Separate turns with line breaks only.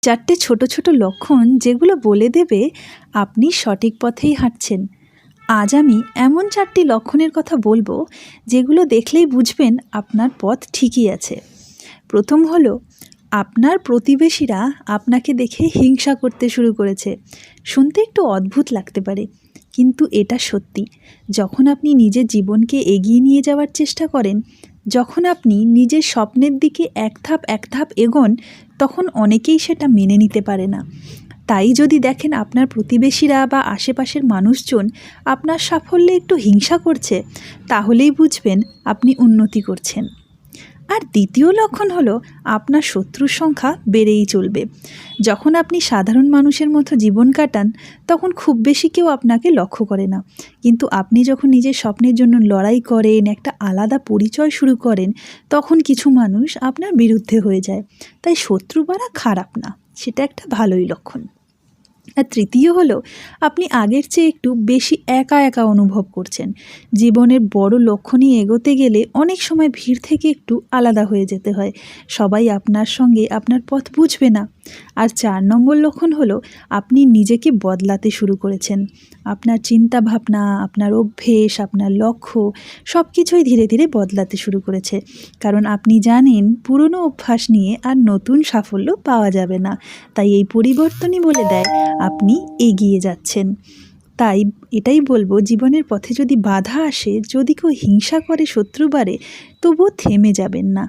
চারটে ছোট ছোট লক্ষণ যেগুলো বলে দেবে আপনি সঠিক পথেই হাঁটছেন। আজ আমি এমন চারটি লক্ষণের কথা বলবো যেগুলো দেখলেই বুঝবেন আপনার পথ ঠিকই আছে। প্রথম হলো, আপনার প্রতিবেশীরা আপনাকে দেখে হিংসা করতে শুরু করেছে। শুনতে একটু অদ্ভুত লাগতে পারে, কিন্তু এটা সত্যি। যখন আপনি নিজের জীবনকে এগিয়ে নিয়ে যাওয়ার চেষ্টা করেন, যখন আপনি নিজের স্বপ্নের দিকে এক ধাপ এগোন, তখন অনেকেই সেটা মেনে নিতে পারে না। তাই যদি দেখেন আপনার প্রতিবেশীরা বা আশেপাশের মানুষজন আপনার সাফল্যে একটু হিংসা করছে, তাহলেই বুঝবেন আপনি উন্নতি করছেন। আর দ্বিতীয় লক্ষণ হলো, আপনার শত্রুর সংখ্যা বেড়েই চলবে। যখন আপনি সাধারণ মানুষের মতো জীবন কাটান, তখন খুব বেশি কেউ আপনাকে লক্ষ্য করে না। কিন্তু আপনি যখন নিজের স্বপ্নের জন্য লড়াই করেন, একটা আলাদা পরিচয় শুরু করেন, তখন কিছু মানুষ আপনার বিরুদ্ধে হয়ে যায়। তাই শত্রু বাড়া খারাপ না, সেটা একটা ভালোই লক্ষণ। আর তৃতীয় হলো, আপনি আগের চেয়ে একটু বেশি একা একা অনুভব করছেন। জীবনের বড় লক্ষ্য নিয়ে এগোতে গেলে অনেক সময় ভিড় থেকে একটু আলাদা হয়ে যেতে হয়। সবাই আপনার সঙ্গে আপনার পথ বুঝবে না। আর 4 নম্বর লক্ষণ হলো, আপনি নিজেকে বদলাতে শুরু করেছেন। আপনার চিন্তা ভাবনা, আপনার অভ্যেস, আপনার লক্ষ্য সব কিছুই ধীরে ধীরে বদলাতে শুরু করেছে। কারণ আপনি জানেন পুরনো অভ্যাস নিয়ে আর নতুন সাফল্য পাওয়া যাবে না। তাই এই পরিবর্তনই বলে দেয় আপনি এগিয়ে যাচ্ছেন। তাই এটাই বলবো, জীবনের পথে যদি বাধা আসে, যদি কেউ হিংসা করে, শত্রু বাড়ে, তবুও থেমে যাবেন না।